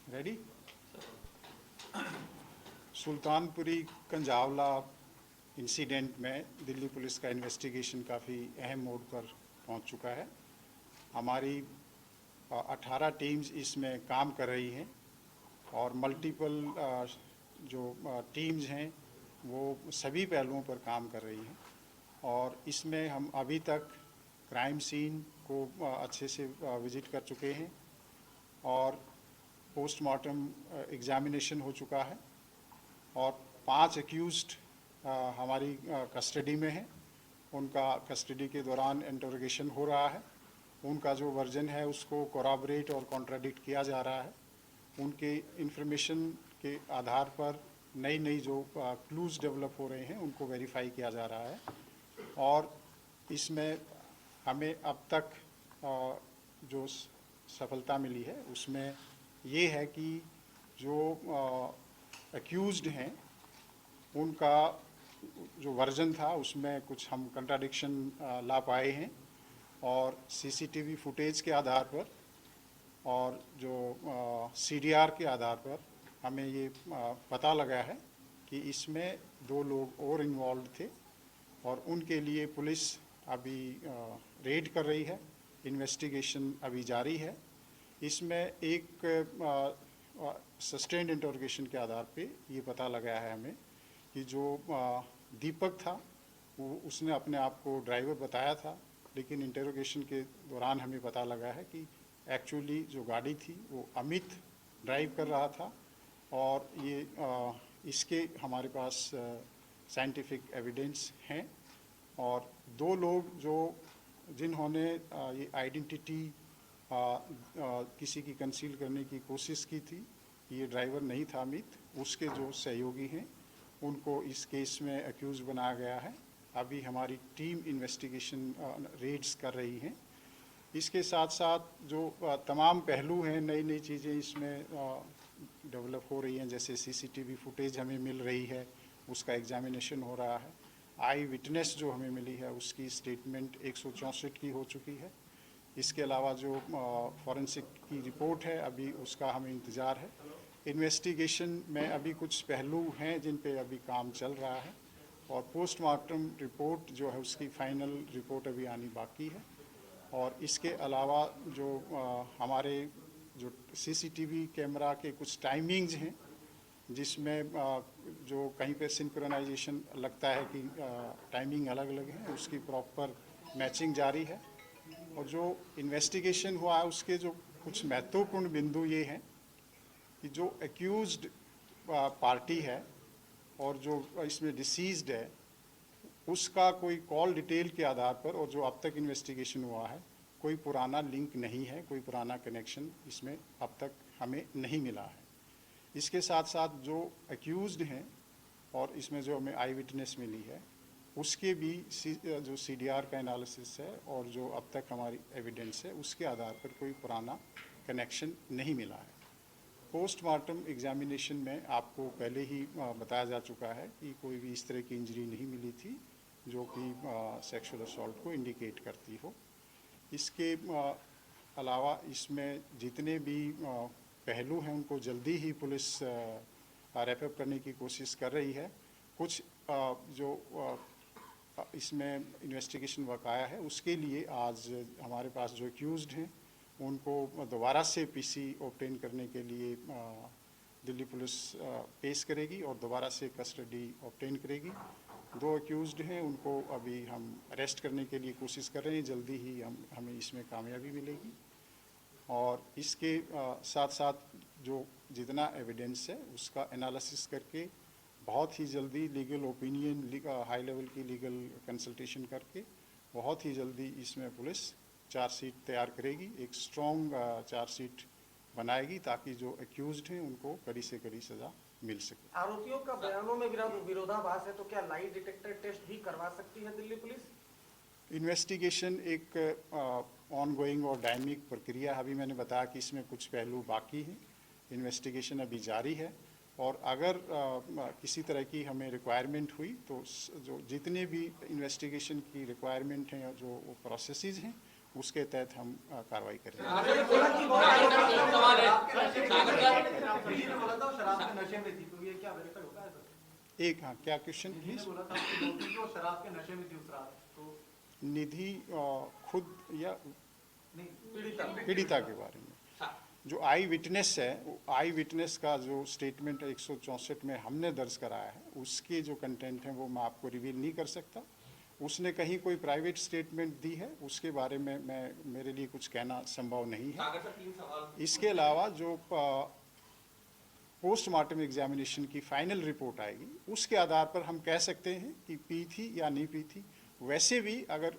Ready. Sultanpuri कंजावला incident में Delhi police का investigation काफ़ी अहम मोड़ पर पहुंच चुका है। हमारी 18 टीम्स इसमें काम कर रही हैं और मल्टीपल जो टीम्स हैं वो सभी पहलुओं पर काम कर रही हैं और इसमें हम अभी तक क्राइम सीन को अच्छे से विज़िट कर चुके हैं और पोस्टमार्टम एग्जामिनेशन हो चुका है और 5 एक्यूज्ड हमारी कस्टडी में हैं। उनका कस्टडी के दौरान इंटरोगेशन हो रहा है। उनका जो वर्जन है उसको कोराबरेट और कॉन्ट्राडिक्ट किया जा रहा है। उनके इंफॉर्मेशन के आधार पर नई जो क्लूज़ डेवलप हो रहे हैं उनको वेरीफाई किया जा रहा है और इसमें हमें अब तक जो सफलता मिली है उसमें ये है कि जो एक्यूज्ड हैं उनका जो वर्जन था उसमें कुछ हम कंट्राडिक्शन ला पाए हैं और सीसीटीवी फुटेज के आधार पर और जो सीडीआर के आधार पर हमें ये पता लगा है कि इसमें 2 लोग और इन्वॉल्व थे और उनके लिए पुलिस अभी रेड कर रही है। इन्वेस्टिगेशन अभी जारी है। इसमें एक सस्टेन्ड इंटरोगेशन के आधार पे ये पता लगा है हमें कि जो दीपक था वो उसने अपने आप को ड्राइवर बताया था, लेकिन इंटरोगेशन के दौरान हमें पता लगा है कि एक्चुअली जो गाड़ी थी वो अमित ड्राइव कर रहा था और ये इसके हमारे पास साइंटिफिक एविडेंस हैं और 2 लोग जो जिन्होंने ये आइडेंटिटी किसी की कंसील करने की कोशिश की थी, ये ड्राइवर नहीं था अमित, उसके जो सहयोगी हैं उनको इस केस में एक्यूज बनाया गया है। अभी हमारी टीम इन्वेस्टिगेशन रेड्स कर रही हैं। इसके साथ साथ जो तमाम पहलू हैं, नई चीज़ें इसमें डेवलप हो रही हैं, जैसे सीसीटीवी फुटेज हमें मिल रही है, उसका एग्जामिनेशन हो रहा है। आई विटनेस जो हमें मिली है उसकी स्टेटमेंट 164 की हो चुकी है। इसके अलावा जो फॉरेंसिक की रिपोर्ट है अभी उसका हमें इंतज़ार है। इन्वेस्टिगेशन में अभी कुछ पहलू हैं जिन पे अभी काम चल रहा है और पोस्टमार्टम रिपोर्ट जो है उसकी फाइनल रिपोर्ट अभी आनी बाकी है और इसके अलावा जो हमारे जो सीसीटीवी कैमरा के कुछ टाइमिंग्स हैं जिसमें जो कहीं पे सिंक्रोनाइजेशन लगता है कि टाइमिंग अलग अलग है, उसकी प्रॉपर मैचिंग जारी है और जो इन्वेस्टिगेशन हुआ है उसके जो कुछ महत्वपूर्ण बिंदु ये हैं कि जो एक्यूज्ड पार्टी है और जो इसमें डिसीज्ड है उसका कोई कॉल डिटेल के आधार पर और जो अब तक इन्वेस्टिगेशन हुआ है कोई पुराना लिंक नहीं है, कोई पुराना कनेक्शन इसमें अब तक हमें नहीं मिला है। इसके साथ साथ जो एक्यूज्ड हैं और इसमें जो हमें आई विटनेस मिली है उसके भी जो सीडीआर का एनालिसिस है और जो अब तक हमारी एविडेंस है उसके आधार पर कोई पुराना कनेक्शन नहीं मिला है। पोस्टमार्टम एग्जामिनेशन में आपको पहले ही बताया जा चुका है कि कोई भी इस तरह की इंजरी नहीं मिली थी जो कि सेक्सुअल असॉल्ट को इंडिकेट करती हो। इसके अलावा इसमें जितने भी पहलू हैं उनको जल्दी ही पुलिस रैपअप करने की कोशिश कर रही है। कुछ जो इसमें इन्वेस्टिगेशन बकाया है उसके लिए आज हमारे पास जो एक्यूज्ड हैं उनको दोबारा से पीसी ऑब्टेन करने के लिए दिल्ली पुलिस पेश करेगी और दोबारा से कस्टडी ऑब्टेन करेगी। 2 एक्यूज्ड हैं उनको अभी हम अरेस्ट करने के लिए कोशिश कर रहे हैं, जल्दी ही हमें इसमें कामयाबी मिलेगी और इसके साथ साथ जो जितना एविडेंस है उसका एनालिसिस करके बहुत ही जल्दी लीगल ओपिनियन, हाई लेवल की लीगल कंसल्टेशन करके बहुत ही जल्दी इसमें पुलिस चार्जशीट तैयार करेगी, एक स्ट्रॉन्ग चार्जशीट बनाएगी ताकि जो एक्यूज्ड हैं उनको कड़ी से कड़ी सज़ा मिल सके। आरोपियों का बयानों में विरोधाभास है तो क्या लाई डिटेक्टर टेस्ट भी करवा सकती है दिल्ली पुलिस? इन्वेस्टिगेशन एक ऑनगोइंग और डायनेमिक प्रक्रिया है। अभी मैंने बताया कि इसमें कुछ पहलू बाकी हैं, इन्वेस्टिगेशन अभी जारी है और अगर किसी तरह की हमें रिक्वायरमेंट हुई तो जो जितने भी इन्वेस्टिगेशन की रिक्वायरमेंट हैं जो प्रोसेसेस हैं उसके तहत हम कार्रवाई करेंगे। किसी ने बोला था वो शराब के नशे में थी, तो ये क्या वेरीफाई होगा है सर? एक हाँ, क्या क्वेश्चन किसी प्लीज? ने बोला था उसकी दोस्ती कि वो शराब के नशे में थी उस रात, तो निधि खुद या नहीं पीड़िता के बारे में जो आई विटनेस है, वो आई विटनेस का जो स्टेटमेंट 164 में हमने दर्ज कराया है, उसके जो कंटेंट हैं वो मैं आपको रिवील नहीं कर सकता। उसने कहीं कोई प्राइवेट स्टेटमेंट दी है, उसके बारे में मेरे लिए कुछ कहना संभव नहीं है। इसके अलावा जो पोस्टमार्टम एग्जामिनेशन की फाइनल रिपोर्ट आएगी, उसके आधार पर हम कह सकते हैं कि पी थी या नहीं पी थी। वैसे भी अगर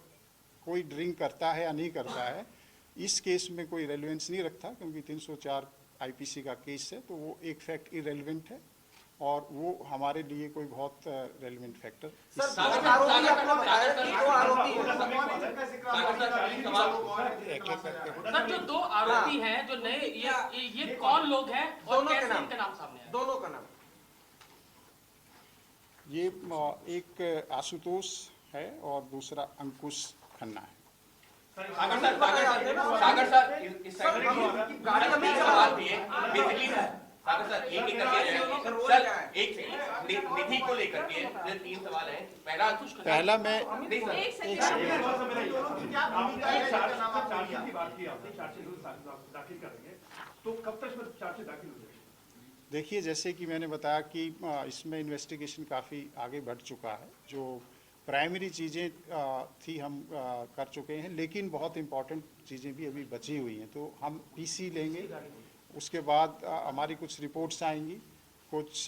कोई ड्रिंक करता है या नहीं करता है, इस केस में कोई रेलेवेंस नहीं रखता, क्योंकि 304 आईपीसी का केस है, तो वो एक फैक्ट इरेलीवेंट है और वो हमारे लिए कोई बहुत रेलेवेंट फैक्टर। सर दो आरोपी आपने बताया कि दो आरोपी हैं। सर जो दो आरोपी हैं, जो नए ये कौन लोग हैं और दोनों के कैसे नाम। इनका नाम सामने आया? दोनों का नाम। ये एक आशुतोष है और दूसरा अंकुश खन्ना है। सागर सर इस साइड गाड़ी अभी सवाल भी है बेसिकली सागर सर एक सर एक सेकंड निधि को लेकर के जो 3 सवाल हैं। पहला मैं नहीं सर एक सेकंड की बात की आपने, चार्जशीट दाखिल करेंगे तो कब तक इसमें चार्जशीट दाखिल हो जाएगी? देखिए, जैसे कि मैंने बताया कि इसमें इन्वेस्टिगेशन काफ़ी आगे बढ़ चुका है। जो प्राइमरी चीज़ें थी हम कर चुके हैं, लेकिन बहुत इम्पॉर्टेंट चीज़ें भी अभी बची हुई हैं। तो हम पीसी लेंगे, उसके बाद हमारी कुछ रिपोर्ट्स आएंगी, कुछ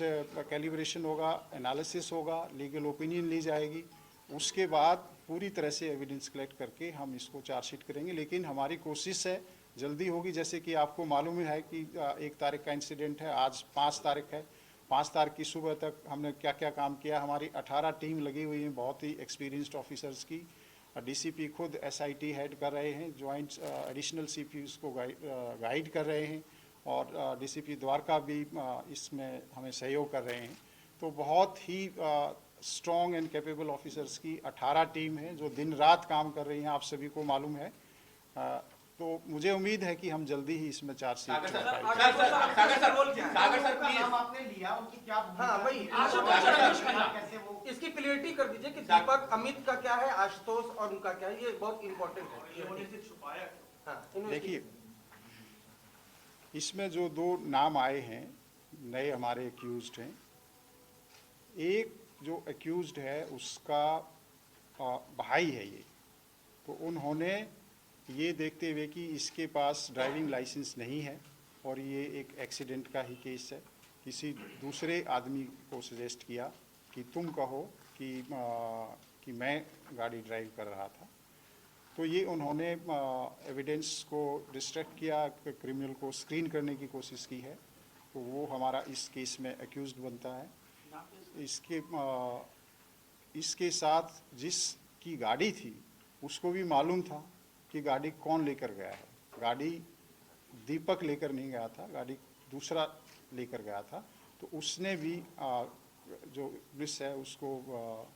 कैलिब्रेशन होगा, एनालिसिस होगा, लीगल ओपिनियन ली जाएगी। उसके बाद पूरी तरह से एविडेंस कलेक्ट करके हम इसको चार्जशीट करेंगे। लेकिन हमारी कोशिश है जल्दी होगी। जैसे कि आपको मालूम है कि 1 तारीख का इंसिडेंट है, आज 5 तारीख है। 5 तारीख की सुबह तक हमने क्या क्या काम किया। हमारी 18 टीम लगी हुई हैं, बहुत ही एक्सपीरियंस्ड ऑफिसर्स की। डीसीपी खुद एसआईटी हेड कर रहे हैं, ज्वाइंट एडिशनल सीपीयूज को गाइड कर रहे हैं, और डीसीपी द्वारका भी इसमें हमें सहयोग कर रहे हैं। तो बहुत ही स्ट्रॉन्ग एंड कैपेबल ऑफिसर्स की 18 टीम है जो दिन रात काम कर रही हैं, आप सभी को मालूम है। तो मुझे उम्मीद है कि हम जल्दी ही इसमें चार्जशीट आपने लिया उनकी क्या हाँ भाई, कैसे वो इसकी क्लियरिटी कर दीजिए कि दीपक अमित का क्या है, आशुतोष और उनका क्या है। ये बहुत इंपॉर्टेंट है। छुपाया? हाँ, देखिए, इसमें जो 2 नाम आए हैं नए हमारे एक्यूज्ड हैं, एक जो एक्यूज्ड है उसका भाई है ये। तो उन्होंने ये देखते हुए कि इसके पास ड्राइविंग लाइसेंस नहीं है और ये एक एक्सीडेंट का ही केस है, किसी दूसरे आदमी को सजेस्ट किया कि तुम कहो कि मैं गाड़ी ड्राइव कर रहा था। तो ये उन्होंने एविडेंस को डिस्ट्रैक्ट किया, क्रिमिनल को स्क्रीन करने की कोशिश की है। तो वो हमारा इस केस में एक्यूज्ड बनता है। इसके साथ जिसकी गाड़ी थी उसको भी मालूम था कि गाड़ी कौन लेकर गया है। गाड़ी दीपक लेकर नहीं गया था, गाड़ी दूसरा लेकर गया था। तो उसने भी जो पुलिस है उसको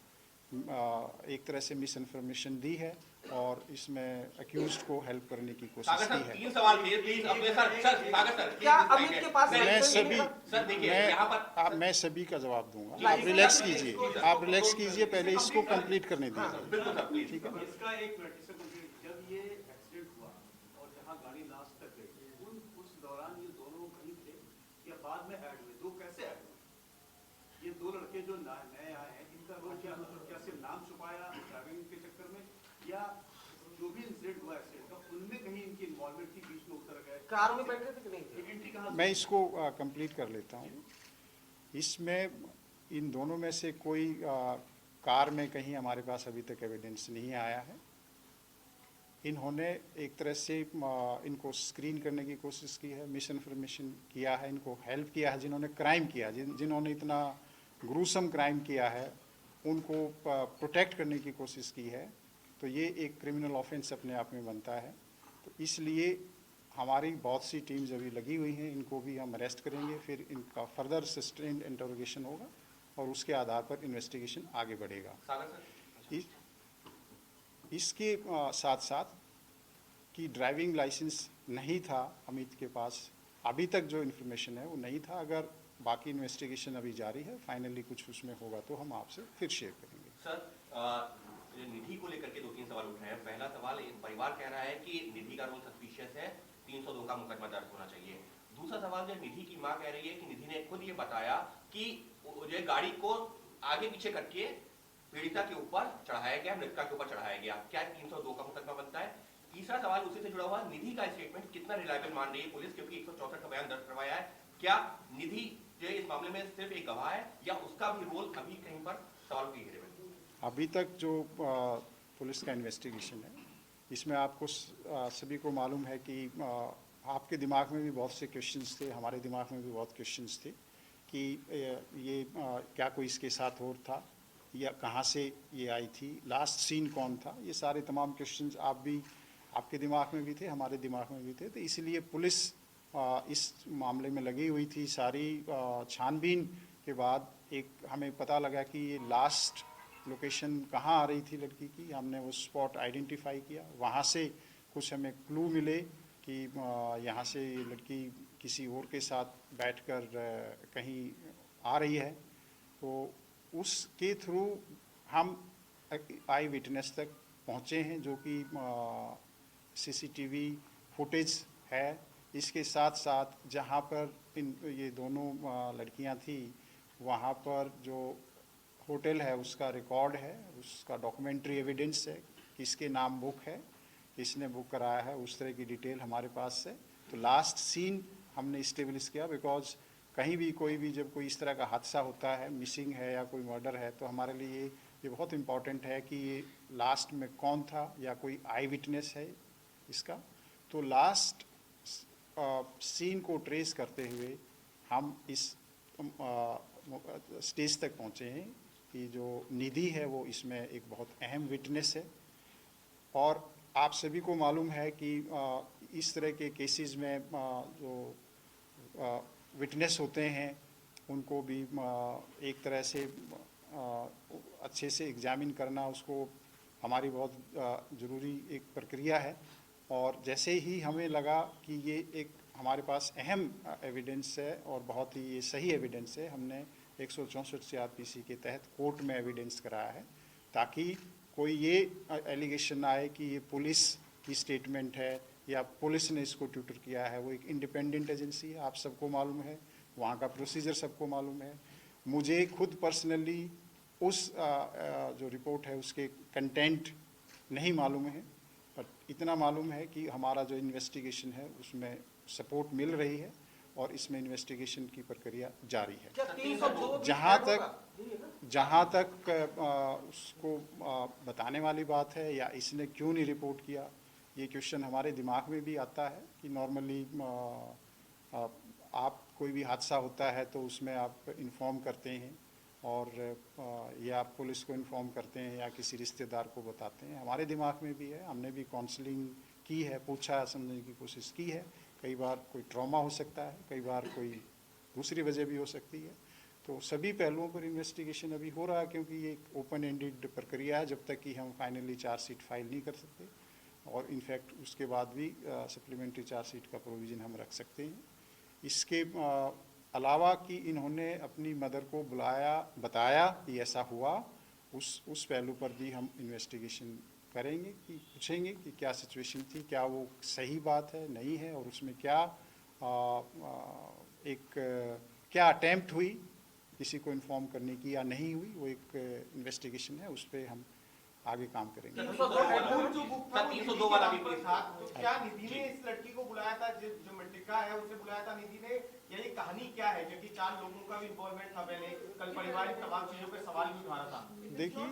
एक तरह से मिस इन्फॉर्मेशन दी है और इसमें एक्यूज्ड को हेल्प करने की कोशिश की है। 3 सवाल प्लीज अपने सर क्या अमित के पास मैं सभी का जवाब दूंगा। आप रिलैक्स कीजिए, पहले इसको कंप्लीट करने दीजिए। ठीक है। इसका एक मिनट, इससे जब ये एक्सीडेंट हुआ और जहां गाड़ी लास्ट तक गई, उस दौरान ये दोनों कहीं थे या बाद में ऐड हुए? दो कैसे ऐड हुए? ये 2 लड़के जो नए आए हैं, इनका रोल क्या सिर्फ नाम छुपाया ड्राइविंग के चक्कर में, या जो भी इंसिडेंट हुआ एक्सीडेंट का उनमें कहीं इनकी इन्वॉल्वमेंट की, बीच में उतर गए? कार में बैठे थे कि नहीं थे? एंट्री कहाँ? मैं इसको कंप्लीट कर लेता हूँ। इसमें इन दोनों में से कोई कार में कहीं हमारे पास अभी तक एविडेंस नहीं आया है। इन्होंने एक तरह से इनको स्क्रीन करने की कोशिश की है, मिस इन्फॉर्मेशन किया है, इनको हेल्प किया है। जिन्होंने क्राइम किया, जिन्होंने इतना ग्रूसम क्राइम किया है, उनको प्रोटेक्ट करने की कोशिश की है। तो ये एक क्रिमिनल ऑफेंस अपने आप में बनता है। तो इसलिए हमारी बहुत सी टीम्स अभी लगी हुई हैं, इनको भी हम अरेस्ट करेंगे, फिर इनका फर्दर सस्टेन्ड इंटरोगेशन होगा और उसके आधार पर इन्वेस्टिगेशन आगे बढ़ेगा। इसके साथ साथ कि ड्राइविंग लाइसेंस नहीं था अमित के पास, अभी तक जो इन्फॉर्मेशन है वो नहीं था। अगर बाकी इन्वेस्टिगेशन अभी जारी है, फाइनली कुछ उसमें होगा तो हम आपसे फिर शेयर करेंगे। सर, निधि को लेकर के 2-3 सवाल उठ रहे हैं। पहला सवाल, परिवार कह रहा है कि निधि का रोल सस्पिशियस है, 302 का मुकदमा दर्ज होना चाहिए। दूसरा सवाल, जो निधि की मां कह रही है कि निधि ने खुद ये बताया कि जो गाड़ी को आगे पीछे करके पीड़िता के ऊपर चढ़ाया गया, मृतका के ऊपर चढ़ाया गया, क्या 302 का मुकदमा बनता है? तीसरा सवाल उसी से जुड़ा हुआ, निधि का स्टेटमेंट कितना रिलायबल मान रही है पुलिस, क्योंकि 164 का बयान दर्ज करवाया है। क्या निधि जो इस मामले में सिर्फ एक गवाह है या उसका भी रोल अभी कहीं पर सवाल की घेरे में? अभी तक जो पुलिस का इन्वेस्टिगेशन है, इसमें आपको सभी को मालूम है कि आपके दिमाग में भी बहुत से क्वेश्चंस थे, हमारे दिमाग में भी बहुत क्वेश्चंस थे कि ये क्या कोई इसके साथ और था या कहाँ से ये आई थी, लास्ट सीन कौन था, ये सारे तमाम क्वेश्चंस आपके दिमाग में भी थे, हमारे दिमाग में भी थे। तो इसलिए पुलिस इस मामले में लगी हुई थी। सारी छानबीन के बाद एक हमें पता लगा कि ये लास्ट लोकेशन कहाँ आ रही थी लड़की की। हमने वो स्पॉट आइडेंटिफाई किया, वहाँ से कुछ हमें क्लू मिले कि यहाँ से ये लड़की किसी और के साथ बैठकर कहीं आ रही है। तो उसके थ्रू हम आई विटनेस तक पहुँचे हैं, जो कि सीसीटीवी फुटेज है। इसके साथ साथ जहाँ पर ये दोनों लड़कियाँ थी, वहाँ पर जो होटल है उसका रिकॉर्ड है, उसका डॉक्यूमेंट्री एविडेंस है, किसके नाम बुक है, किसने बुक कराया है, उस तरह की डिटेल हमारे पास है। तो लास्ट सीन हमने इस्टेब्लिश किया, बिकॉज कहीं भी कोई भी जब कोई इस तरह का हादसा होता है, मिसिंग है या कोई मर्डर है, तो हमारे लिए ये बहुत इम्पॉर्टेंट है कि ये लास्ट में कौन था या कोई आई विटनेस है इसका। तो लास्ट सीन को ट्रेस करते हुए हम इस स्टेज तक पहुँचे हैं कि जो निधि है वो इसमें एक बहुत अहम विटनेस है। और आप सभी को मालूम है कि इस तरह के केसेस में जो विटनेस होते हैं उनको भी एक तरह से अच्छे से एग्जामिन करना, उसको हमारी बहुत ज़रूरी एक प्रक्रिया है। और जैसे ही हमें लगा कि ये एक हमारे पास अहम एविडेंस है और बहुत ही ये सही एविडेंस है, हमने 164 CRPC के तहत कोर्ट में एविडेंस कराया है, ताकि कोई ये एलिगेशन आए कि ये पुलिस की स्टेटमेंट है या पुलिस ने इसको ट्यूटर किया है। वो एक इंडिपेंडेंट एजेंसी है, आप सबको मालूम है, वहाँ का प्रोसीजर सबको मालूम है। मुझे खुद पर्सनली उस जो रिपोर्ट है उसके कंटेंट नहीं मालूम है, पर इतना मालूम है कि हमारा जो इन्वेस्टिगेशन है उसमें सपोर्ट मिल रही है और इसमें इन्वेस्टिगेशन की प्रक्रिया जारी है। क्या 302 जहाँ तक उसको बताने वाली बात है या इसने क्यों नहीं रिपोर्ट किया, ये क्वेश्चन हमारे दिमाग में भी आता है कि नॉर्मली आप कोई भी हादसा होता है तो उसमें आप इन्फॉर्म करते हैं और या आप पुलिस को इन्फॉर्म करते हैं या किसी रिश्तेदार को बताते हैं। हमारे दिमाग में भी है, हमने भी काउंसलिंग की है, पूछा समझने की कोशिश की है। कई बार कोई ट्रॉमा हो सकता है, कई बार कोई दूसरी वजह भी हो सकती है। तो सभी पहलुओं पर इन्वेस्टिगेशन अभी हो रहा है, क्योंकि ये एक ओपन एंडेड प्रक्रिया है। जब तक कि हम फाइनली चार्जशीट फाइल नहीं कर सकते, और इनफैक्ट उसके बाद भी सप्लीमेंट्री चार्जशीट का प्रोविज़न हम रख सकते हैं। इसके अलावा कि इन्होंने अपनी मदर को बताया कि ऐसा हुआ, उस पहलू पर भी हम इन्वेस्टिगेशन करेंगे, कि पूछेंगे कि क्या सिचुएशन थी, क्या वो सही बात है नहीं है, और उसमें क्या क्या अटेम्प्ट हुई किसी को इन्फॉर्म करने की या नहीं हुई। वो एक इन्वेस्टिगेशन है, उस पर हम आगे काम करेंगे। 302 वाला भी पुलिस था, तो क्या निधि ने इस लड़की को बुलाया था, जो मृतका है उसे बुलाया था निधि ने, या ये कहानी क्या है? क्योंकि 4 लोगों का भी इन्वॉल्वमेंट था पहले, कल परिवार की तमाम चीजों पे सवाल भी उठा रहा था। देखिए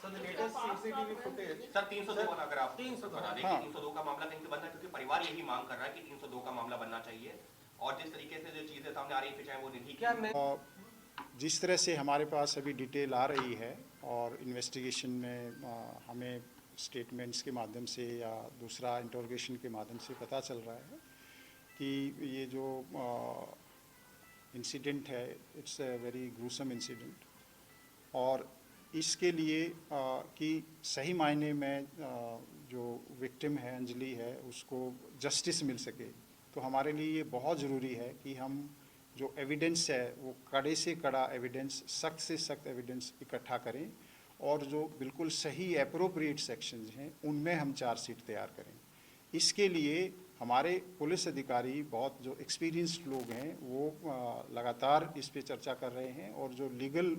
sir latest CCTV footage sir 302 वाला अगर आप 302 बता दें कि 302 का मामला कहीं से बनना है, क्योंकि परिवार यही मांग कर रहा है कि 302 का मामला बनना चाहिए। और जिस तरीके से जो चीजें सामने आ रही है, चाहे वो निधि क्या मैं जिस तरह से हमारे पास अभी डिटेल आ रही है और इन्वेस्टिगेशन में हमें स्टेटमेंट्स के माध्यम से या दूसरा इंटरोगेशन के माध्यम से पता चल रहा है कि ये जो इंसिडेंट है, it's a very gruesome incident. और इसके लिए कि सही मायने में जो विक्टिम है अंजलि है उसको जस्टिस मिल सके, तो हमारे लिए ये बहुत ज़रूरी है कि हम जो एविडेंस है वो कड़े से कड़ा एविडेंस, सख्त से सख्त एविडेंस इकट्ठा करें और जो बिल्कुल सही एप्रोप्रिएट सेक्शंस हैं उनमें हम चार्जशीट तैयार करें। इसके लिए हमारे पुलिस अधिकारी बहुत जो एक्सपीरियंस्ड लोग हैं वो लगातार इस पे चर्चा कर रहे हैं और जो लीगल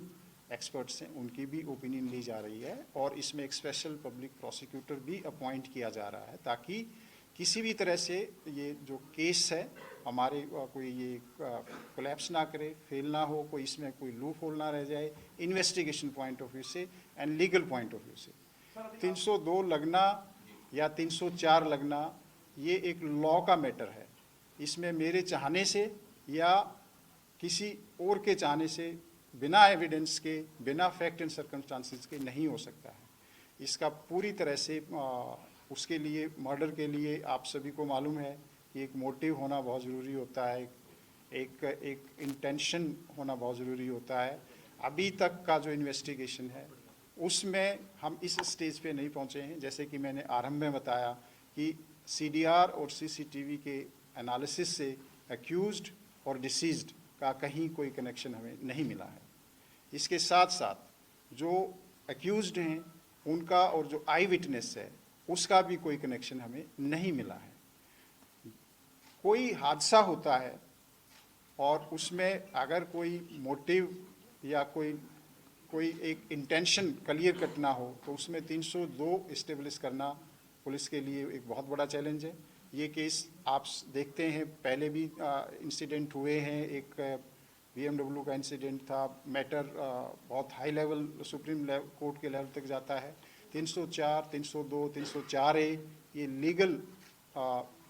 एक्सपर्ट्स हैं उनकी भी ओपिनियन ली जा रही है और इसमें एक स्पेशल पब्लिक प्रोसिक्यूटर भी अपॉइंट किया जा रहा है ताकि किसी भी तरह से ये जो केस है हमारे कोई ये कोलैप्स ना करे, फेल ना हो, कोई इसमें कोई लूप होल ना रह जाए, इन्वेस्टिगेशन पॉइंट ऑफ व्यू से and legal point of view से। 302 लगना या 304 लगना ये एक लॉ का मैटर है, इसमें मेरे चाहने से या किसी और के चाहने से बिना एविडेंस के, बिना फैक्ट एंड सर्कमस्टांसेस के नहीं हो सकता है। इसका पूरी तरह से उसके लिए, मर्डर के लिए आप सभी को मालूम है कि एक मोटिव होना बहुत ज़रूरी होता है, एक इंटेंशन होना बहुत ज़रूरी होता है। अभी तक का जो इन्वेस्टिगेशन है उसमें हम इस स्टेज पे नहीं पहुंचे हैं। जैसे कि मैंने आरंभ में बताया कि सीडीआर और सीसीटीवी के एनालिसिस से एक्यूज्ड और डिसीज्ड का कहीं कोई कनेक्शन हमें नहीं मिला है। इसके साथ साथ जो एक्यूज्ड हैं उनका और जो आई विटनेस है उसका भी कोई कनेक्शन हमें नहीं मिला है। कोई हादसा होता है और उसमें अगर कोई मोटिव या कोई एक इंटेंशन क्लियर कट ना हो तो उसमें 302 इस्टेब्लिश करना पुलिस के लिए एक बहुत बड़ा चैलेंज है। ये केस आप देखते हैं, पहले भी इंसिडेंट हुए हैं, एक BMW का इंसिडेंट था, मैटर बहुत हाई लेवल सुप्रीम कोर्ट के लेवल तक जाता है। 304, 302, 304A ये लीगल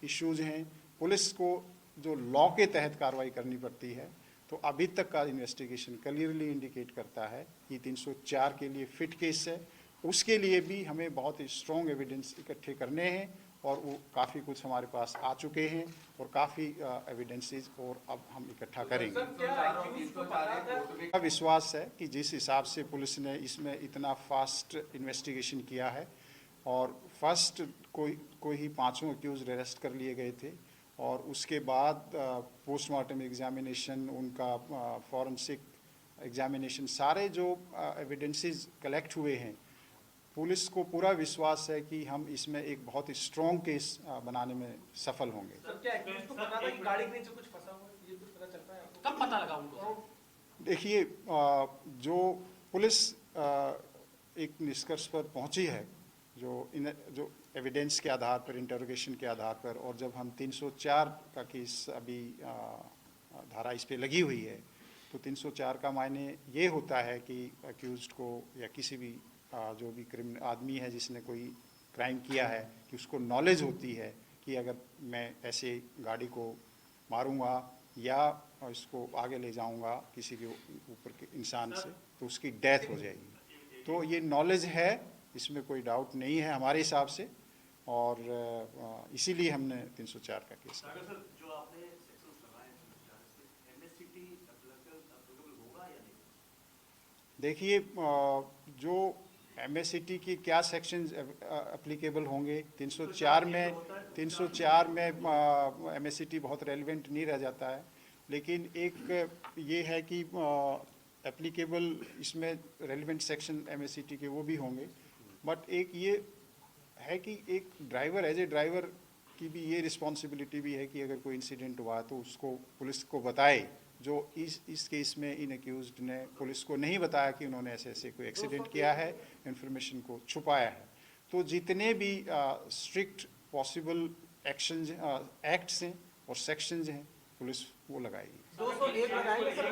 इश्यूज हैं, पुलिस को जो लॉ के तहत कार्रवाई करनी पड़ती है। तो अभी तक का इन्वेस्टिगेशन क्लियरली इंडिकेट करता है कि 304 के लिए फिट केस है। उसके लिए भी हमें बहुत ही स्ट्रॉन्ग एविडेंस इकट्ठे करने हैं और वो काफ़ी कुछ हमारे पास आ चुके हैं और काफ़ी एविडेंसेस और अब हम इकट्ठा करेंगे। विश्वास है कि जिस हिसाब से पुलिस ने इसमें इतना फास्ट इन्वेस्टिगेशन किया है और फर्स्ट कोई ही 5 एक्यूज अरेस्ट कर लिए गए थे और उसके बाद पोस्टमार्टम एग्जामिनेशन, उनका फॉरेंसिक एग्जामिनेशन, सारे जो एविडेंसेस कलेक्ट हुए हैं, पुलिस को पूरा विश्वास है कि हम इसमें एक बहुत ही स्ट्रॉन्ग केस बनाने में सफल होंगे। सर क्या एक्यूज को पता था कि गाड़ी के नीचे कुछ फंसा हुआ है, ये कुछ पता चलता है आपको? कब पता लगा उनको? देखिए, जो पुलिस एक निष्कर्ष पर पहुंची है, जो एविडेंस के आधार पर, इंटरोगेशन के आधार पर, और जब हम 304 का केस अभी धारा इस पे लगी हुई है, तो 304 का मायने ये होता है कि अक्यूज्ड को या किसी भी जो भी क्रिमिनल आदमी है जिसने कोई क्राइम किया है कि उसको नॉलेज होती है कि अगर मैं ऐसे गाड़ी को मारूंगा या इसको आगे ले जाऊंगा किसी के ऊपर के इंसान से तो उसकी डेथ हो जाएगी। तो ये नॉलेज है, इसमें कोई डाउट नहीं है हमारे हिसाब से, और इसीलिए हमने 304 का केस किया। सर, जो आपने सेक्शंस लगाए हैं एमएससीटी एप्लीकेबल होगा या नहीं? देखिए, जो एमएससीटी की क्या सेक्शंस एप्लीकेबल होंगे, 304 में एमएससीटी बहुत रेलिवेंट नहीं रह जाता है, लेकिन एक ये है कि एप्लीकेबल इसमें रेलिवेंट सेक्शन एमएससीटी के वो भी होंगे। बट एक ये है कि एक ड्राइवर, एज ए ड्राइवर की भी ये रिस्पॉन्सिबिलिटी भी है कि अगर कोई इंसिडेंट हुआ तो उसको पुलिस को बताए। जो इस केस में इन एक्यूज्ड ने पुलिस को नहीं बताया कि उन्होंने ऐसे कोई एक्सीडेंट किया है, इन्फॉर्मेशन को छुपाया है। तो जितने भी स्ट्रिक्ट पॉसिबल एक्शंस, एक्ट्स हैं और सेक्शंस हैं, पुलिस वो लगाएगी। 201 लगाएंगे सर।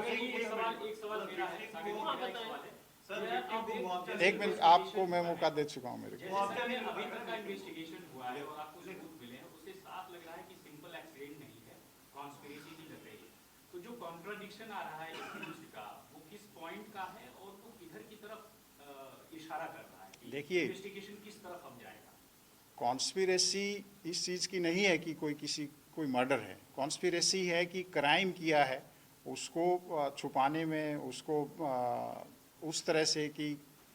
एक सवाल मेरा है, सर, एक मिनट, आपको मैं मौका दे चुका हूँ मेरे को। जैसे सर अभी तक का इन्वेस्टिगेशन हुआ है और आपको जो सबूत मिले हैं उससे साफ लग रहा है कि सिंपल एक्सीडेंट नहीं है, कॉन्स्पिरेसी की लग रही है। तो जो कॉन्ट्राडिक्शन आ रहा है एक्यूज्ड का, वो किस पॉइंट का है और वो किधर की तरफ इशारा कर रहा है कि देखिए, इन्वेस्टिगेशन किस तरफ अब जाएगा? कॉन्स्पिरेसी इस चीज़ की नहीं है कि कोई मर्डर है। कॉन्स्पिरेसी है कि क्राइम किया है उसको छुपाने में, उसको उस तरह से कि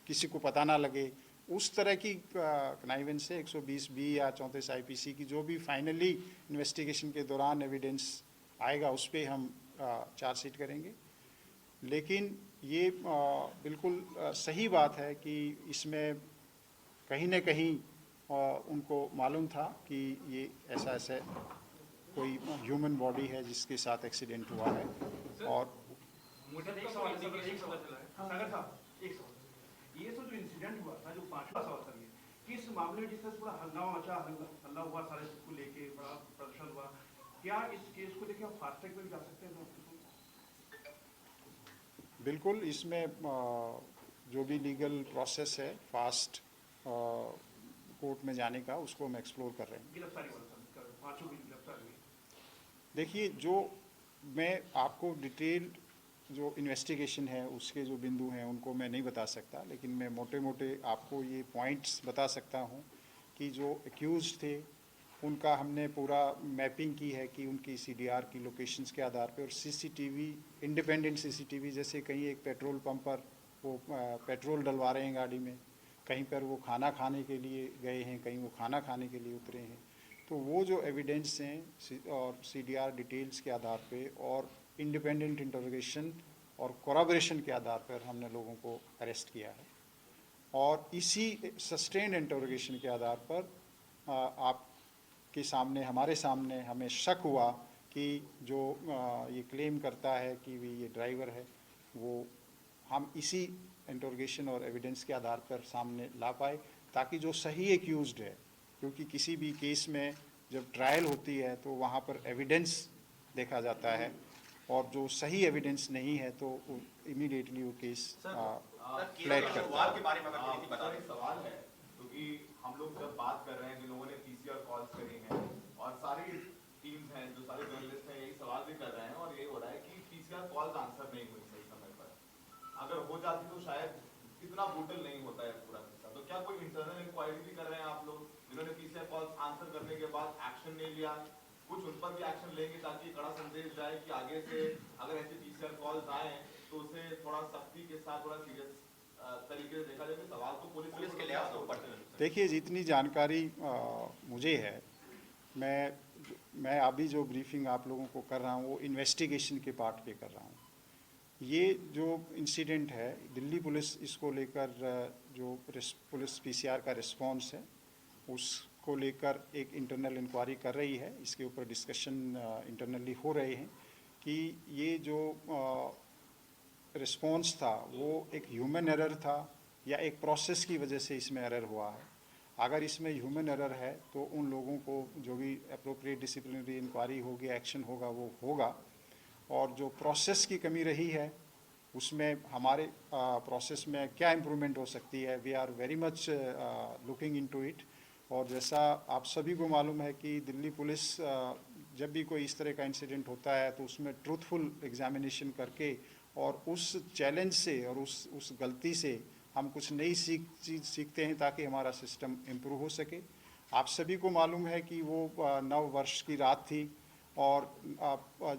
किसी को पता ना लगे, उस तरह की कनाइवेंस से 120B या 34 IPC की जो भी फाइनली इन्वेस्टिगेशन के दौरान एविडेंस आएगा उस पर हम चार्जशीट करेंगे। लेकिन ये बिल्कुल सही बात है कि इसमें कहीं न कहीं उनको मालूम था कि ये ऐसा कोई ह्यूमन बॉडी है जिसके साथ एक्सीडेंट हुआ है। और मुझे एक सवाल है सर, एक सवाल सागर साहब, एक सवाल। ये तो जो इंसिडेंट हुआ था, जो 5वां सवाल सर, ये किस मामले में जिस तरह से पूरा हंगामा मचा, हल्ला हुआ, सारे को लेके बड़ा प्रदर्शन हुआ, क्या इस केस को लेके आप फास्ट ट्रैक पे भी जा सकते हैं? बिल्कुल, इसमें जो भी लीगल प्रोसेस है फास्ट कोर्ट में जाने का, उसको हम एक्सप्लोर कर रहे हैं। गिरफ्तारी वाला सर, 5 की गिरफ्तारी हुई। देखिए, जो मैं आपको डिटेल जो इन्वेस्टिगेशन है उसके जो बिंदु हैं उनको मैं नहीं बता सकता, लेकिन मैं मोटे मोटे आपको ये पॉइंट्स बता सकता हूँ कि जो एक्यूज्ड थे उनका हमने पूरा मैपिंग की है कि उनकी CDR की लोकेशंस के आधार पे, और CCTV, इंडिपेंडेंट CCTV, जैसे कहीं एक पेट्रोल पंप पर वो पेट्रोल डलवा रहे हैं गाड़ी में, कहीं पर वो खाना खाने के लिए गए हैं, कहीं वो खाना खाने के लिए उतरे हैं, तो वो जो एविडेंस हैं और CDR डिटेल्स के आधार पे और इंडिपेंडेंट इंटरोगेशन और कोराबोरेशन के आधार पर हमने लोगों को अरेस्ट किया है। और इसी सस्टेन्ड इंटरोगेशन के आधार पर आपके सामने, हमारे सामने हमें शक हुआ कि जो ये क्लेम करता है कि ये ड्राइवर है, वो हम इसी इंटरोगेशन और एविडेंस के आधार पर सामने ला पाए, ताकि जो सही एक्यूज्ड है, क्योंकि किसी भी केस में जब ट्रायल होती है तो वहाँ पर एविडेंस देखा जाता है, और जो सही एविडेंस नहीं है तो इमीडिएटली वो केस फ्लैट करता है। के बारे में अगर थोड़ी सी बता दें। सवाल है, क्योंकि हम लोग जब बात कर रहे हैं, जिन लोगों ने PCR कॉल्स करी हैं और सारी टीम्स हैं, जो सारे जर्नलिस्ट हैं, यही सवाल भी कर रहे हैं और ये हो रहा है कि PCR कॉल्स आंसर नहीं हुई सही समय पर। अगर हो जाती तो शायद इतना ब्रूटल नहीं होता है पूरा किस्सा। तो क्या कोई इंटरनल इंक्वायरी भी कर रहे हैं आप लोग, जिन्होंने PCR कॉल्स आंसर करने के बाद एक्शन नहीं लिया, कुछ उन पर भी एक्शन लेंगे ताकि कड़ा संदेश जाए कि आगे से अगर ऐसे PCR कॉल्स आए तो उसे थोड़ा सख्ती के साथ, थोड़ा सीरियस तरीके से देखा जाए? सवाल तो पुलिस के लिहाज से ऊपर से। देखिए, जितनी जानकारी मुझे है, मैं अभी जो ब्रीफिंग आप लोगों को कर रहा हूँ वो इन्वेस्टिगेशन के पार्ट पे कर रहा हूँ। ये जो इंसिडेंट है, दिल्ली पुलिस इसको लेकर जो पुलिस PCR का रिस्पॉन्स है उसको लेकर एक इंटरनल इंक्वायरी कर रही है। इसके ऊपर डिस्कशन इंटरनली हो रहे हैं कि ये जो रिस्पॉन्स था वो एक ह्यूमन एरर था या एक प्रोसेस की वजह से इसमें एरर हुआ है। अगर इसमें ह्यूमन एरर है तो उन लोगों को जो भी अप्रोप्रिएट डिसिप्लिनरी इंक्वायरी होगी, एक्शन होगा, वो होगा। और जो प्रोसेस की कमी रही है उसमें हमारे प्रोसेस में क्या इम्प्रूवमेंट हो सकती है, we are very much looking into it. और जैसा आप सभी को मालूम है कि दिल्ली पुलिस जब भी कोई इस तरह का इंसिडेंट होता है तो उसमें ट्रूथफुल एग्जामिनेशन करके और उस चैलेंज से और उस गलती से हम कुछ नई चीज़ सीखते हैं ताकि हमारा सिस्टम इम्प्रूव हो सके। आप सभी को मालूम है कि वो 9 वर्ष की रात थी और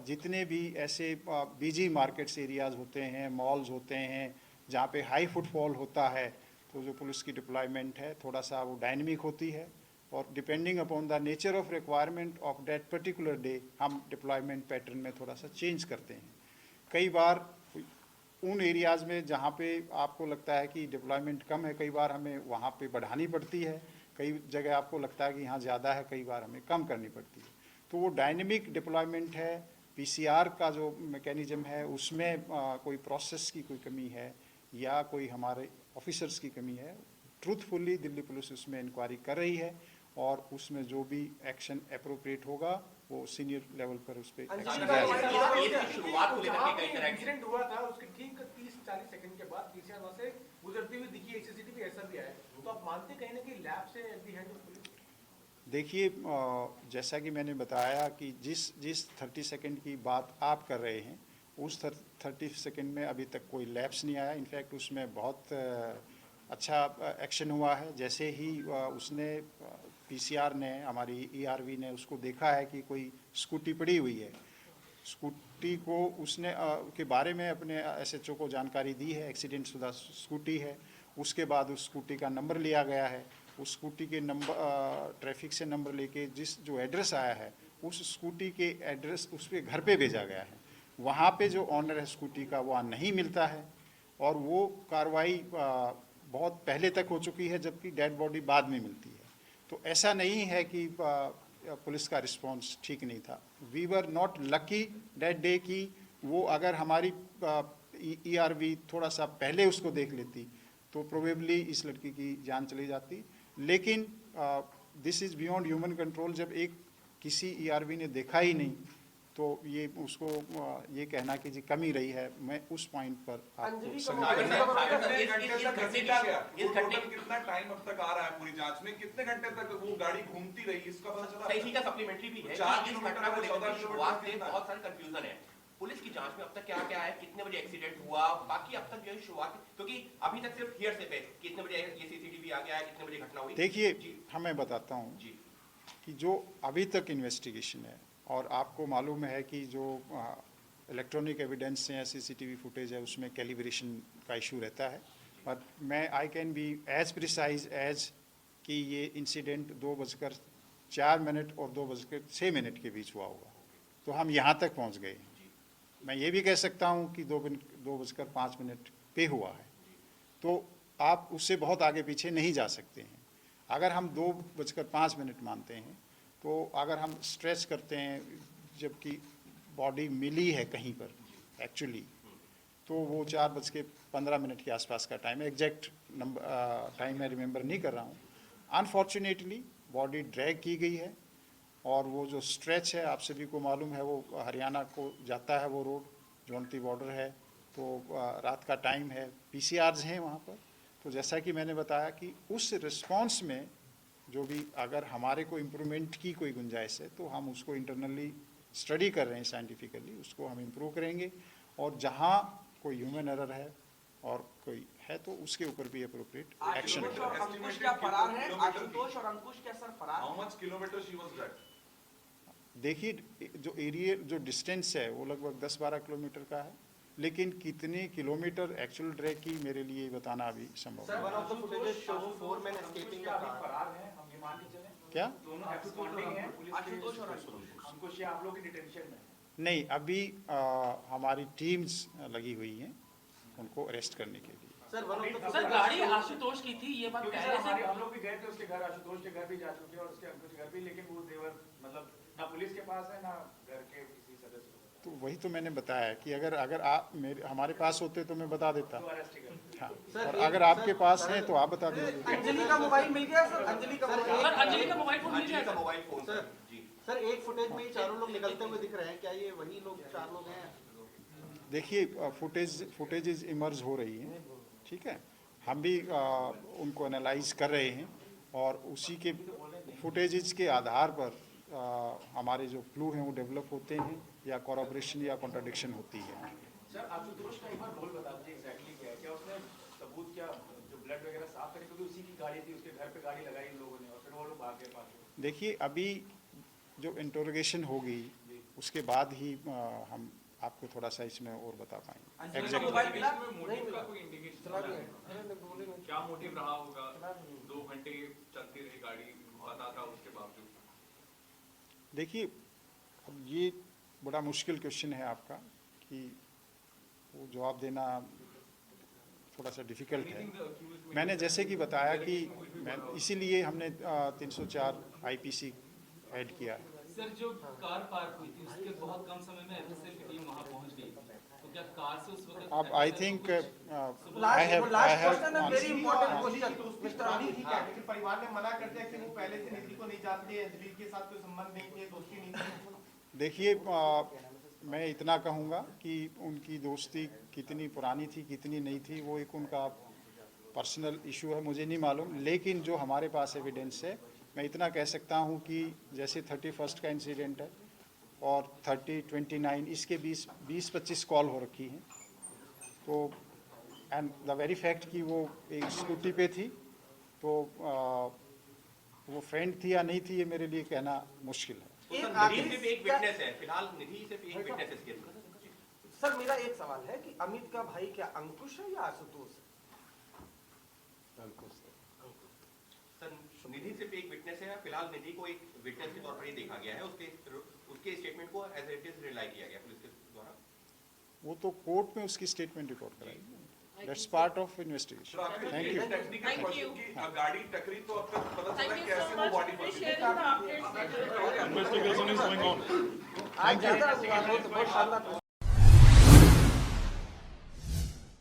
जितने भी ऐसे बिजी मार्केट्स एरियाज़ होते हैं, मॉल्स होते हैं, जहाँ पे हाई फुटफॉल होता है, तो जो पुलिस की डिप्लॉयमेंट है थोड़ा सा वो डायनेमिक होती है और depending upon the nature of requirement of that particular day हम डिप्लॉयमेंट पैटर्न में थोड़ा सा चेंज करते हैं। कई बार उन एरियाज़ में जहाँ पे आपको लगता है कि डिप्लॉयमेंट कम है, कई बार हमें वहाँ पे बढ़ानी पड़ती है। कई जगह आपको लगता है कि यहाँ ज़्यादा है, कई बार हमें कम करनी पड़ती है। तो वो डायनेमिक डिप्लॉयमेंट है। PCR का जो मैकेनिज्म है उसमें कोई प्रोसेस की कोई कमी है या कोई हमारे ऑफिसर्स की कमी है, ट्रूथफुली दिल्ली पुलिस उसमें इंक्वायरी कर रही है और उसमें जो भी एक्शन अप्रोप्रिएट होगा वो सीनियर लेवल पर उस पर एक्शन लिया जाएगा। शुरुआत को लेकर के कई तरह की इंसिडेंट हुआ था उसके ठीक 30-40 सेकंड के बाद PCR वहां से गुजरती हुई दिखी, एक CCTV ऐसा भी आया, तो आप मानते कहीं ना कहीं लैब से at the hand of police? देखिए, जैसा कि मैंने बताया कि जिस 30 सेकंड की बात आप कर रहे हैं उस 30 सेकंड में अभी तक कोई लैप्स नहीं आया। इनफैक्ट उसमें बहुत अच्छा एक्शन हुआ है। जैसे ही उसने PCR ने, हमारी ERV ने उसको देखा है कि कोई स्कूटी पड़ी हुई है, स्कूटी को उसने के बारे में अपने SHO को जानकारी दी है, एक्सीडेंट शुदा स्कूटी है, उसके बाद उस स्कूटी का नंबर लिया गया है, उस स्कूटी के नंबर ट्रैफिक से नंबर लेके जिस जो एड्रेस आया है उस स्कूटी के एड्रेस उस पे घर पे भेजा गया है। वहाँ पे जो ऑनर है स्कूटी का वहाँ नहीं मिलता है और वो कार्रवाई बहुत पहले तक हो चुकी है, जबकि डेड बॉडी बाद में मिलती है। तो ऐसा नहीं है कि पुलिस का रिस्पांस ठीक नहीं था। We were not lucky that day कि वो अगर हमारी ERV थोड़ा सा पहले उसको देख लेती तो प्रोबेबली इस लड़की की जान चली जाती। लेकिन this is beyond human control. जब एक किसी ERV ने देखा ही नहीं तो ये उसको ये कहना कि जी कमी रही है, मैं उस पॉइंट पर आपको कितना टाइम अब तक आ रहा है पूरी जांच में, कितने घंटे तक वो गाड़ी घूमती रही, इसका पता चला? सही का सप्लीमेंटरी भी है। 4 इस किलोमीटर घटना को में लेकर 14 शुरुआत से किलोमीटर बहुत सारे कंफ्यूजन है। पुलिस की जांच में अब तक क्या क्या है, कितने बजे एक्सीडेंट हुआ, बाकी अब तक जो है शुरुआत, क्योंकि अभी तक सिर्फ हियर से पे कितने बजे ये CCTV आ गया है, कितने बजे घटना हुई। देखिए, हमें बताता हूँ जी कि जो अभी तक इन्वेस्टिगेशन है और आपको मालूम है कि जो इलेक्ट्रॉनिक एविडेंस या CCTV फुटेज है उसमें कैलिब्रेशन का इशू रहता है। बट मैं I can be as precise as कि ये इंसिडेंट 2:04 और 2:06 के बीच हुआ होगा, तो हम यहाँ तक पहुँच गए। मैं ये भी कह सकता हूँ कि 2:05 पे हुआ है, तो आप उससे बहुत आगे पीछे नहीं जा सकते हैं। अगर हम 2:05 मानते हैं तो अगर हम स्ट्रेच करते हैं जबकि बॉडी मिली है कहीं पर एक्चुअली, तो वो 4:15 के आसपास का टाइम है। एग्जैक्ट नंबर टाइम मैं रिमेंबर नहीं कर रहा हूँ। अनफॉर्चुनेटली बॉडी ड्रैग की गई है और वो जो स्ट्रेच है आप सभी को मालूम है वो हरियाणा को जाता है, वो रोड जौनती बॉर्डर है, तो रात का टाइम है, PCRs हैं वहाँ पर। तो जैसा कि मैंने बताया कि उस रिस्पॉन्स में जो भी अगर हमारे को इम्प्रूवमेंट की कोई गुंजाइश है तो हम उसको इंटरनली स्टडी कर रहे हैं साइंटिफिकली, उसको हम इम्प्रूव करेंगे और जहाँ कोई ह्यूमन एरर है और कोई है तो उसके ऊपर भी अप्रोप्रिएट एक्शन आशुतोष और अंकुश क्या फरार हैं? आशुतोष और अंकुश क्या सर फरार? How much kilometer she was dragged? देखिए, जो एरिया जो डिस्टेंस है वो लगभग 10-12 किलोमीटर का है, लेकिन कितने किलोमीटर एक्चुअल ड्रैग की मेरे लिए बताना अभी संभव सर, वन नहीं। Of the footages show 4 men escaping the car. फरार हैं, हम ये मान के चलें? क्या दोनों absconding हैं, पुलिस के- आशुतोष और अंकुश। अंकुश ये आप लोग की डिटेंशन में है। नहीं, अभी हमारी टीम्स लगी हुई हैं उनको अरेस्ट करने के लिए। Sir, one of the sir गाड़ी आशुतोष की थी, ये बात क्योंकि पहले सर से हम लोग भी गए थे उसके घर, आशुतोष के घर भी जा चुके हैं और उसके अंकुश के घर भी, लेकिन वो देवर मतलब ना पुलिस के पास है ना घर के किसी सदस्य को पता तो वही तो मैंने बताया कि अगर आप हमारे पास होते तो मैं बता देता। है। तो अरेस्ट कर हाँ, सर, और एक- अगर आपके सर, पास सर, है तो आप बता दीजिए। अंजलि का मोबाइल मिल गया सर? अंजलि का मोबाइल? सर अंजलि का मोबाइल फोन मिल अंजलि गया का सर? मोबाइल फोन सर, जी सर एक फुटेज में ही चारों लोग निकलते हुए दिख रहे हैं, क्या ये वही लोग 4 लोग हैं? देखिए, फुटेजेस इमर्ज हो रही हैं, ठीक है, हम भी उनको एनालाइज कर रहे हैं और उसी के फुटेजेस के आधार पर हमारे जो क्लू हैं वो डेवलप होते हैं या कॉरपोरेशन या कॉन्ट्राडिक्शन होती है। सर आशुतोष का एक बार रोल बता दीजिए एग्जैक्टली क्या है, क्या उसने सबूत क्या जो ब्लड वगैरह साफ करे, क्योंकि उसी की गाड़ी थी, उसके घर पे गाड़ी लगाई इन लोगों ने और फिर वो लोग भाग गए पास। देखिए, अभी जो इंटरोगेशन होगी उसके बाद ही हम आपको थोड़ा सा इसमें और बता पाएंगे। अंजलि का एग्जैक्ट मोबाइल मिला? मोटिव नहीं का मिला। कोई इंडिकेशन चला मिला गया। है? अरे नहीं, बोले नहीं। क्या मोटिव रहा होगा? चला नहीं। 2 घंटे चलती रही गाड़ी, पता था उसके बावजूद। देखिए, अब ये बड़ा मुश्किल क्वेश्चन है आपका कि वो जवाब देना थोड़ा सा डिफ़िकल्ट है। मैंने जैसे कि बताया कि इसीलिए हमने 304 IPC ऐड किया है। सर जो कार पार्क हुई थी उसके बहुत कम समय में FSL की टीम वहां पहुंच गई, तो क्या कार से उस वक्त अब आई थिंक लास्ट क्वेश्चन है, वेरी इंपॉर्टेंट क्वेश्चन मिस्टर अभी अनिल। ठीक है, लेकिन परिवार ने मना कर दिया कि वो पहले से निधि को नहीं जानते, अंजलि के साथ कोई संबंध नहीं थे, दोस्ती नहीं थी। देखिए, मैं इतना कहूँगा कि उनकी दोस्ती कितनी पुरानी थी कितनी नहीं थी वो एक उनका पर्सनल इशू है, मुझे नहीं मालूम। लेकिन जो हमारे पास एविडेंस है, मैं इतना कह सकता हूँ कि जैसे 31 का इंसिडेंट है और 30-29 इसके 20-25 कॉल हो रखी हैं। तो एंड द वेरी फैक्ट कि वो एक स्कूटी पे थी, तो वो फ्रेंड थी या नहीं थी ये मेरे लिए कहना मुश्किल है। तो एक सर, आखिरी निधि सिर्फ एक विटनेस है फिलहाल, निधि सिर्फ एक विटनेस है इस केस में। सर मेरा एक सवाल है कि अमित का भाई क्या अंकुश है या आशुतोष है? सर निधि सिर्फ एक विटनेस है, फिलहाल निधि को एक विटनेस के तौर पर ही देखा गया है, उसके स्टेटमेंट को एज इट इज रिलाई किया गया पुलिस के द्वारा। वो तो कोर्ट में उसकी स्टेटमेंट रिकॉर्ड कराएगी। That's part of investigation. Thank you. Technical question की गाड़ी टकरी तो अब तक पता चला कैसे वो बॉडी पर आज ज्यादा हुआ, बहुत शानदार